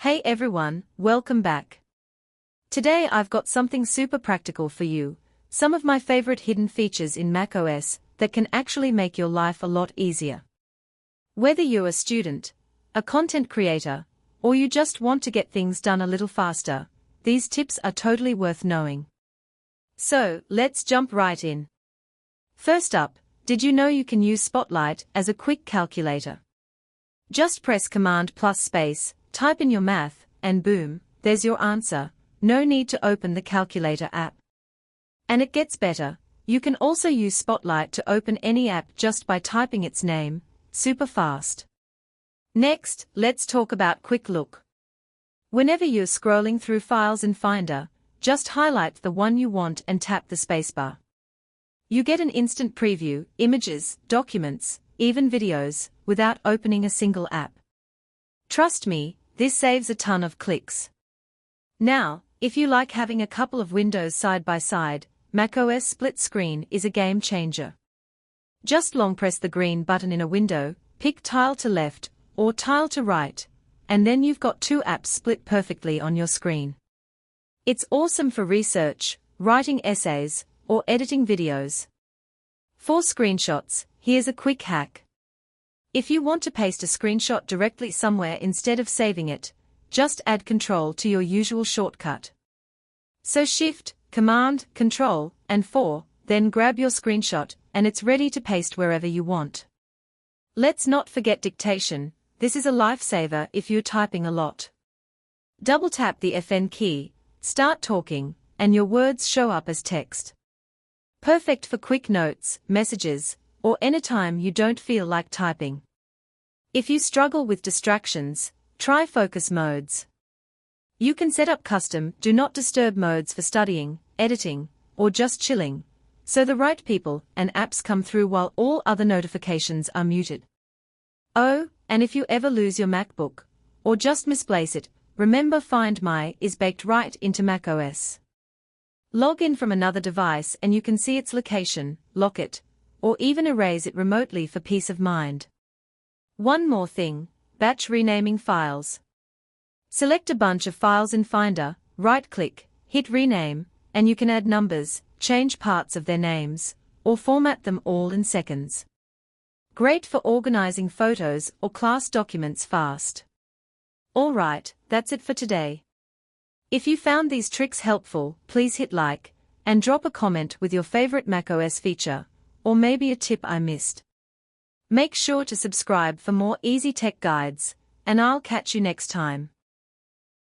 Hey everyone, welcome back. Today I've got something super practical for you, some of my favorite hidden features in macOS that can actually make your life a lot easier. Whether you're a student, a content creator, or you just want to get things done a little faster, these tips are totally worth knowing. So, let's jump right in. First up, did you know you can use Spotlight as a quick calculator? Just press Command plus space, type in your math, and boom, there's your answer. No need to open the calculator app. And it gets better, you can also use Spotlight to open any app just by typing its name, super fast. Next, let's talk about Quick Look. Whenever you're scrolling through files in Finder, just highlight the one you want and tap the spacebar. You get an instant preview, images, documents, even videos, without opening a single app. Trust me, this saves a ton of clicks. Now, if you like having a couple of windows side by side, macOS Split Screen is a game changer. Just long press the green button in a window, pick Tile to left, or Tile to right, and then you've got two apps split perfectly on your screen. It's awesome for research, writing essays, or editing videos. For screenshots, here's a quick hack. If you want to paste a screenshot directly somewhere instead of saving it, just add Control to your usual shortcut. So Shift, Command, Control, and 4, then grab your screenshot, and it's ready to paste wherever you want. Let's not forget dictation, this is a lifesaver if you're typing a lot. Double tap the FN key, start talking, and your words show up as text. Perfect for quick notes, messages, or anytime you don't feel like typing. If you struggle with distractions, try focus modes. You can set up custom do not disturb modes for studying, editing, or just chilling, so the right people and apps come through while all other notifications are muted. Oh, and if you ever lose your MacBook, or just misplace it, remember Find My is baked right into macOS. Log in from another device and you can see its location, lock it, or even erase it remotely for peace of mind. One more thing, batch renaming files. Select a bunch of files in Finder, right-click, hit rename, and you can add numbers, change parts of their names, or format them all in seconds. Great for organizing photos or class documents fast. Alright, that's it for today. If you found these tricks helpful, please hit like, and drop a comment with your favorite macOS feature, or maybe a tip I missed. Make sure to subscribe for more easy tech guides, and I'll catch you next time.